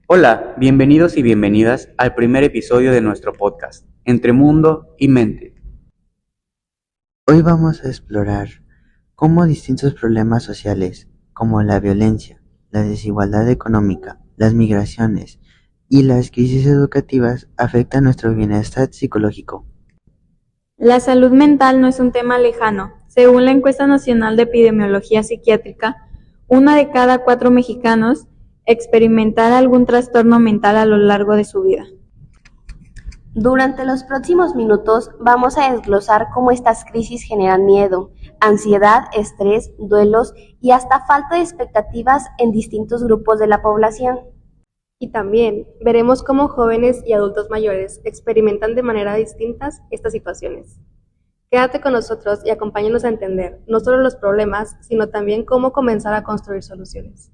Hola, bienvenidos y bienvenidas al primer episodio de nuestro podcast, Entre Mundo y Mente. Hoy vamos a explorar cómo distintos problemas sociales, como la violencia, la desigualdad económica, las migraciones y las crisis educativas, afectan nuestro bienestar psicológico. La salud mental no es un tema lejano. Según la Encuesta Nacional de Epidemiología Psiquiátrica, 1 de cada 4 mexicanos experimentará algún trastorno mental a lo largo de su vida. Durante los próximos minutos vamos a desglosar cómo estas crisis generan miedo, ansiedad, estrés, duelos y hasta falta de expectativas en distintos grupos de la población. Y también veremos cómo jóvenes y adultos mayores experimentan de manera distintas estas situaciones. Quédate con nosotros y acompáñanos a entender no solo los problemas, sino también cómo comenzar a construir soluciones.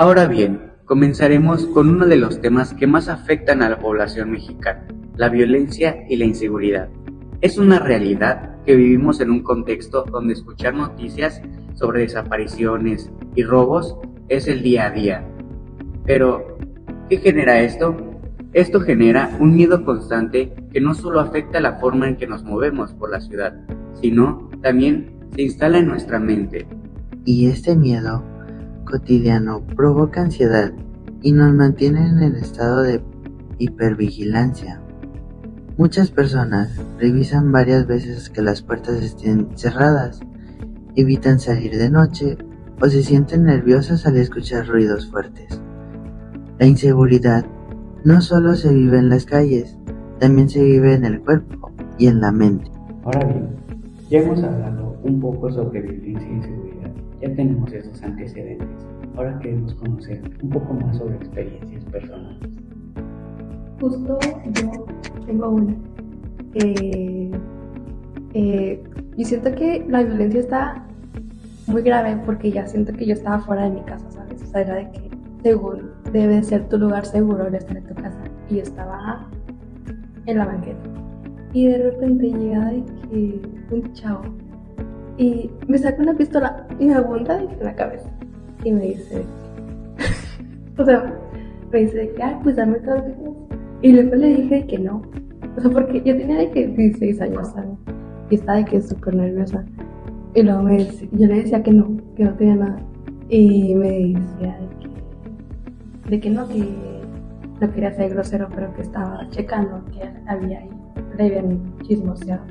Ahora bien, comenzaremos con uno de los temas que más afectan a la población mexicana, la violencia y la inseguridad. Es una realidad que vivimos en un contexto donde escuchar noticias sobre desapariciones y robos es el día a día. Pero, ¿qué genera esto? Esto genera un miedo constante que no solo afecta la forma en que nos movemos por la ciudad, sino también se instala en nuestra mente. Y este miedo cotidiano provoca ansiedad y nos mantiene en el estado de hipervigilancia. Muchas personas revisan varias veces que las puertas estén cerradas, evitan salir de noche o se sienten nerviosas al escuchar ruidos fuertes. La inseguridad no solo se vive en las calles, también se vive en el cuerpo y en la mente. Ahora bien, ya hemos hablado un poco sobre violencia e inseguridad, ya tenemos esos antecedentes. Ahora queremos conocer un poco más sobre experiencias personales. Justo yo tengo una. Yo siento que la violencia está muy grave porque ya siento que yo estaba fuera de mi casa, ¿sabes? O sea, era de que según debe ser tu lugar seguro el estar en tu casa. Y yo estaba en la banqueta. Y de repente llega de que un chavo y me saca una pistola y me apunta en la cabeza. Y me dice, o sea, me dice de que, pues dame todo lo que tienes. Y luego le dije que no. O sea, porque yo tenía de que 16 años, ¿sabes? Y estaba de que súper nerviosa. Y luego yo le decía que no tenía nada. Y me decía de que no quería ser grosero, pero que estaba checando que había ahí, le habían chismoseado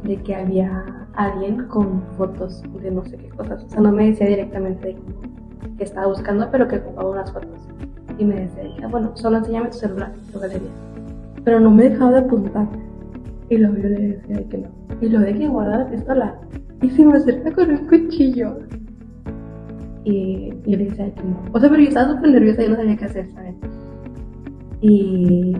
de que había alguien con fotos de no sé qué cosas. O sea, no me decía directamente de que estaba buscando, pero que ocupaba unas fotos. Y me decía, bueno, solo enséñame tu celular, tu galería. Pero no me dejaba de apuntar. Y luego yo le decía de que no. Y luego de que guarda la pistola. Y se me acerca con un cuchillo. Y yo le decía que no. O sea, pero yo estaba súper nerviosa y no sabía qué hacer, ¿sabes? Y,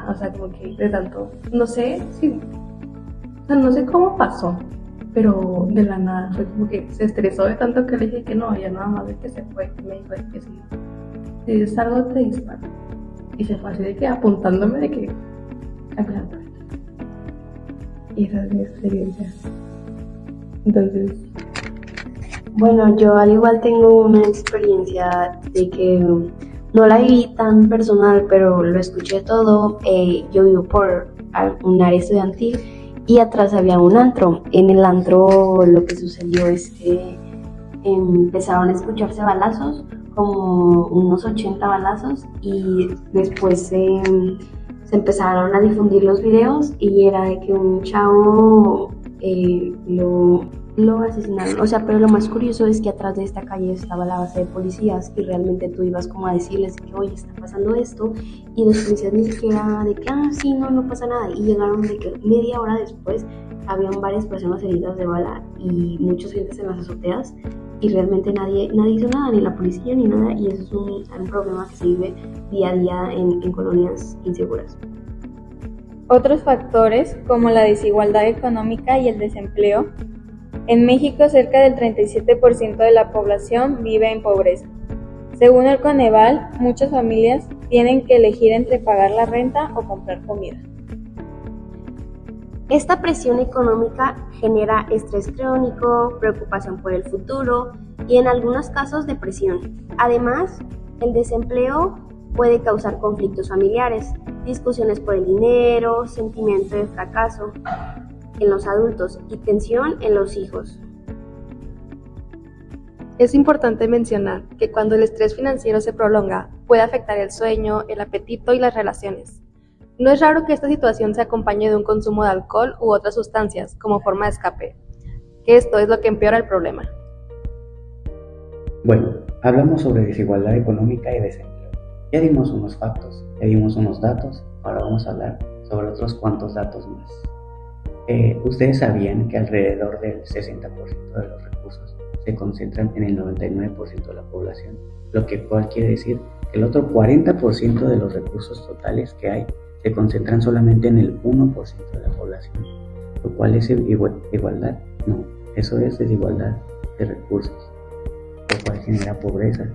o sea, como que de tanto, no sé si, o sea, no sé cómo pasó, pero de la nada fue como que se estresó de tanto que le dije que no, ya nada más de que se fue, y me dijo de que si salgo te disparo. Y se fue así de que apuntándome de que aquí la puerta. Y esa es mi experiencia. Entonces, Bueno, yo al igual tengo una experiencia de que no la viví tan personal, pero lo escuché todo. Yo vivo por un área estudiantil y atrás había un antro. En el antro lo que sucedió es que empezaron a escucharse balazos, como unos 80 balazos, y después se empezaron a difundir los videos y era de que un chavo lo asesinaron. O sea, pero lo más curioso es que atrás de esta calle estaba la base de policías y realmente tú ibas como a decirles que, oye, está pasando esto, y los policías ni siquiera de que, sí, no pasa nada, y llegaron de que media hora después habían varias personas heridas de bala y muchos gentes en las azoteas, y realmente nadie hizo nada, ni la policía ni nada, y eso es un problema que se vive día a día en colonias inseguras. Otros factores, como la desigualdad económica y el desempleo. En México, cerca del 37% de la población vive en pobreza. Según el Coneval, muchas familias tienen que elegir entre pagar la renta o comprar comida. Esta presión económica genera estrés crónico, preocupación por el futuro y en algunos casos depresión. Además, el desempleo puede causar conflictos familiares, discusiones por el dinero, sentimiento de fracaso en los adultos y tensión en los hijos. Es importante mencionar que cuando el estrés financiero se prolonga, puede afectar el sueño, el apetito y las relaciones. No es raro que esta situación se acompañe de un consumo de alcohol u otras sustancias como forma de escape, que esto es lo que empeora el problema. Bueno, hablamos sobre desigualdad económica y desempleo. Ya dimos unos factos, ya dimos unos datos, ahora vamos a hablar sobre otros cuantos datos más. ¿Ustedes sabían que alrededor del 60% de los recursos se concentran en el 99% de la población? Lo que quiere decir que el otro 40% de los recursos totales que hay se concentran solamente en el 1% de la población, lo cual es igualdad. No, eso es desigualdad de recursos, lo cual genera pobreza.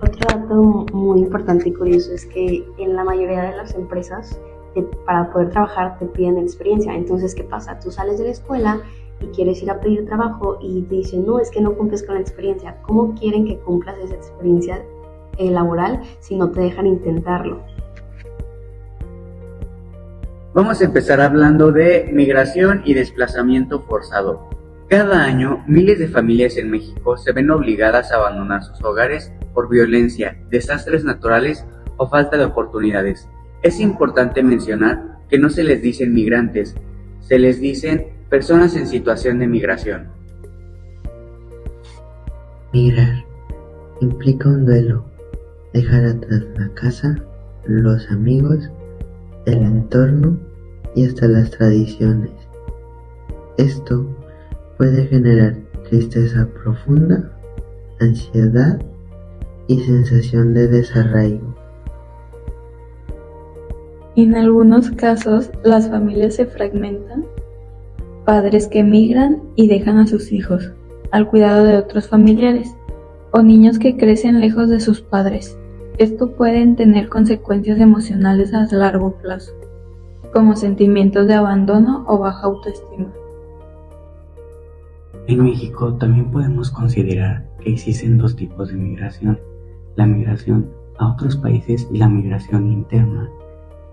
Otro dato muy importante y curioso es que en la mayoría de las empresas para poder trabajar te piden experiencia. Entonces, ¿qué pasa? Tú sales de la escuela y quieres ir a pedir trabajo y te dicen, no, es que no cumples con la experiencia. ¿Cómo quieren que cumplas esa experiencia laboral si no te dejan intentarlo? Vamos a empezar hablando de migración y desplazamiento forzado. Cada año, miles de familias en México se ven obligadas a abandonar sus hogares por violencia, desastres naturales o falta de oportunidades. Es importante mencionar que no se les dicen migrantes, se les dicen personas en situación de migración. Migrar implica un duelo, dejar atrás la casa, los amigos, el entorno y hasta las tradiciones. Esto puede generar tristeza profunda, ansiedad y sensación de desarraigo. En algunos casos, las familias se fragmentan, padres que emigran y dejan a sus hijos al cuidado de otros familiares, o niños que crecen lejos de sus padres. Esto puede tener consecuencias emocionales a largo plazo, como sentimientos de abandono o baja autoestima. En México también podemos considerar que existen dos tipos de migración: la migración a otros países y la migración interna.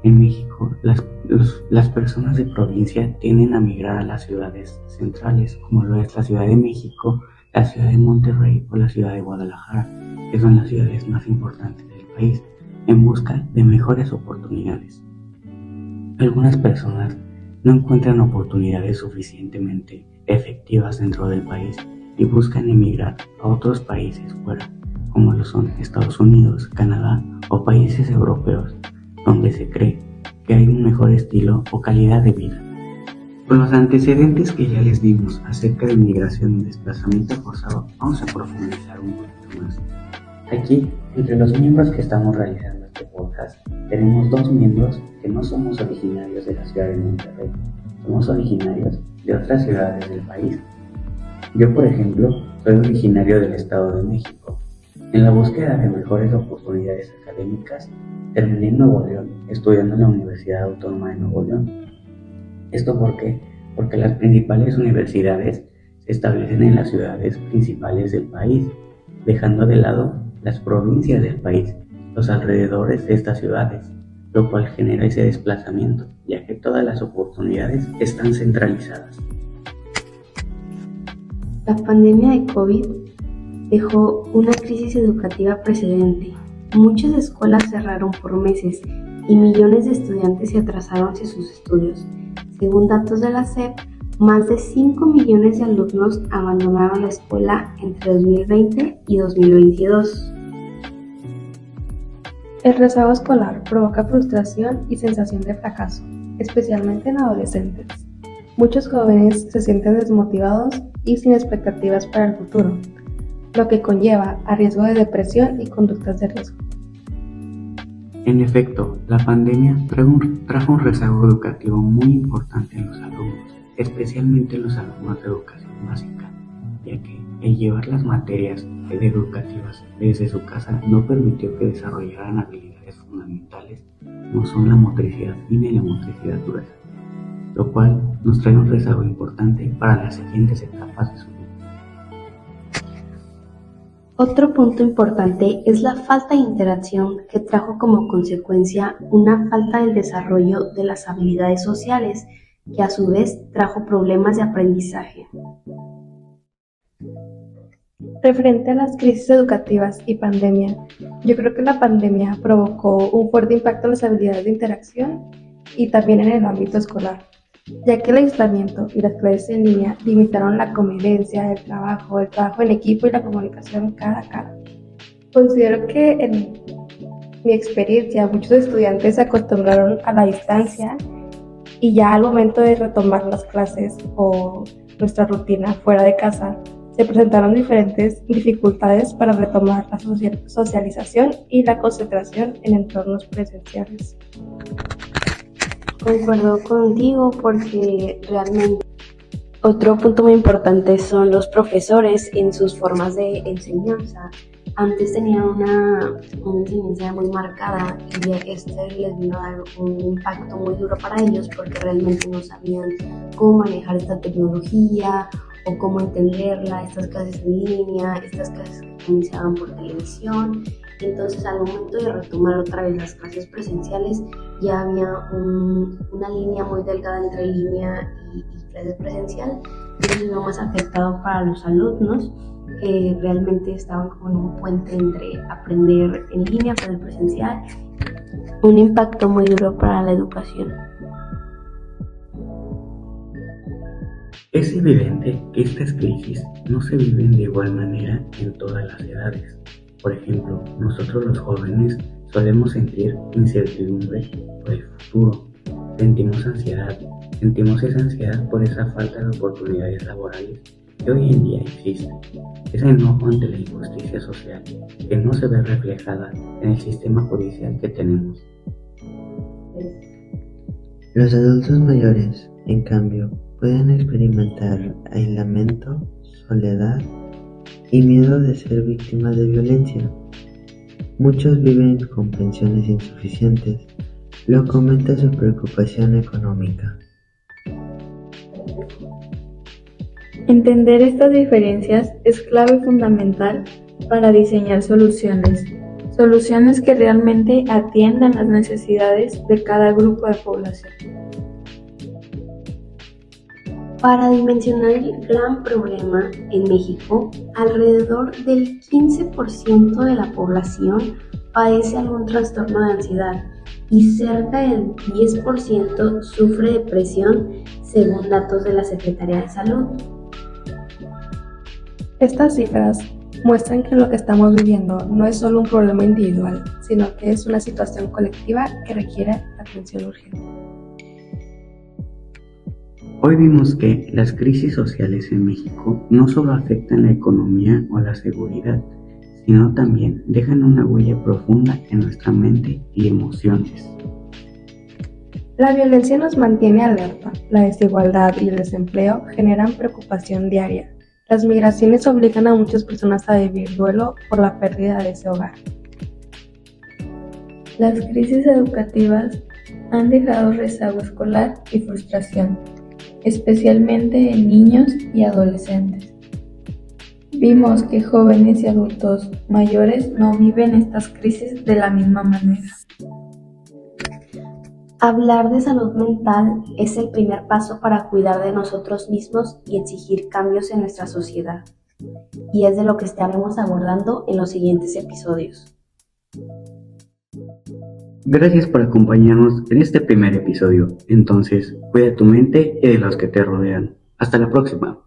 En México, las personas de provincia tienden a migrar a las ciudades centrales, como lo es la Ciudad de México, la Ciudad de Monterrey o la Ciudad de Guadalajara, que son las ciudades más importantes del país, en busca de mejores oportunidades. Algunas personas no encuentran oportunidades suficientemente efectivas dentro del país y buscan emigrar a otros países fuera, como lo son Estados Unidos, Canadá o países europeos, donde se cree que hay un mejor estilo o calidad de vida. Con los antecedentes que ya les dimos acerca de migración y desplazamiento forzado, vamos a profundizar un poquito más. Aquí, entre los miembros que estamos realizando este podcast, tenemos dos miembros que no somos originarios de la ciudad de Monterrey, somos originarios de otras ciudades del país. Yo, por ejemplo, soy originario del Estado de México. En la búsqueda de mejores oportunidades académicas, terminé en Nuevo León, estudiando en la Universidad Autónoma de Nuevo León. ¿Esto por qué? Porque las principales universidades se establecen en las ciudades principales del país, dejando de lado las provincias del país, los alrededores de estas ciudades, lo cual genera ese desplazamiento, ya que todas las oportunidades están centralizadas. La pandemia de COVID dejó una crisis educativa precedente. Muchas escuelas cerraron por meses y millones de estudiantes se atrasaron en sus estudios. Según datos de la SEP, más de 5 millones de alumnos abandonaron la escuela entre 2020 y 2022. El rezago escolar provoca frustración y sensación de fracaso, especialmente en adolescentes. Muchos jóvenes se sienten desmotivados y sin expectativas para el futuro, lo que conlleva a riesgo de depresión y conductas de riesgo. En efecto, la pandemia trajo un rezago educativo muy importante en los alumnos, especialmente en los alumnos de educación básica, ya que el llevar las materias educativas desde su casa no permitió que desarrollaran habilidades fundamentales como son la motricidad fina y la motricidad gruesa, lo cual nos trae un rezago importante para las siguientes etapas de su vida. Otro punto importante es la falta de interacción que trajo como consecuencia una falta del desarrollo de las habilidades sociales, que a su vez trajo problemas de aprendizaje. Referente a las crisis educativas y pandemia, yo creo que la pandemia provocó un fuerte impacto en las habilidades de interacción y también en el ámbito escolar, ya que el aislamiento y las clases en línea limitaron la convivencia, el trabajo en equipo y la comunicación cara a cara. Considero que en mi experiencia muchos estudiantes se acostumbraron a la distancia y ya al momento de retomar las clases o nuestra rutina fuera de casa, se presentaron diferentes dificultades para retomar la socialización y la concentración en entornos presenciales. Concuerdo contigo porque realmente otro punto muy importante son los profesores en sus formas de enseñanza. Antes tenían una enseñanza muy marcada y les vino a dar un impacto muy duro para ellos porque realmente no sabían cómo manejar esta tecnología o cómo entenderla, estas clases en línea, estas clases que iniciaban por televisión. Entonces, al momento de retomar otra vez las clases presenciales, ya había una línea muy delgada entre línea y clases presencial. Eso es lo más afectado para los alumnos, que realmente estaban como en un puente entre aprender en línea, aprender presencial. Un impacto muy duro para la educación. Es evidente que estas crisis no se viven de igual manera en todas las edades. Por ejemplo, nosotros los jóvenes solemos sentir incertidumbre por el futuro, sentimos esa ansiedad por esa falta de oportunidades laborales que hoy en día existe, ese enojo ante la injusticia social que no se ve reflejada en el sistema judicial que tenemos. Los adultos mayores, en cambio, pueden experimentar aislamiento, soledad y miedo de ser víctimas de violencia. Muchos viven con pensiones insuficientes, lo que aumenta su preocupación económica. Entender estas diferencias es clave fundamental para diseñar soluciones que realmente atiendan las necesidades de cada grupo de población. Para dimensionar el gran problema en México, alrededor del 15% de la población padece algún trastorno de ansiedad y cerca del 10% sufre depresión, según datos de la Secretaría de Salud. Estas cifras muestran que lo que estamos viviendo no es solo un problema individual, sino que es una situación colectiva que requiere atención urgente. Hoy vimos que las crisis sociales en México no solo afectan la economía o la seguridad, sino también dejan una huella profunda en nuestra mente y emociones. La violencia nos mantiene alerta, la desigualdad y el desempleo generan preocupación diaria. Las migraciones obligan a muchas personas a vivir duelo por la pérdida de ese hogar. Las crisis educativas han dejado rezago escolar y frustración, especialmente en niños y adolescentes. Vimos que jóvenes y adultos mayores no viven estas crisis de la misma manera. Hablar de salud mental es el primer paso para cuidar de nosotros mismos y exigir cambios en nuestra sociedad. Y es de lo que estaremos abordando en los siguientes episodios. Gracias por acompañarnos en este primer episodio. Entonces, cuida tu mente y de los que te rodean. Hasta la próxima.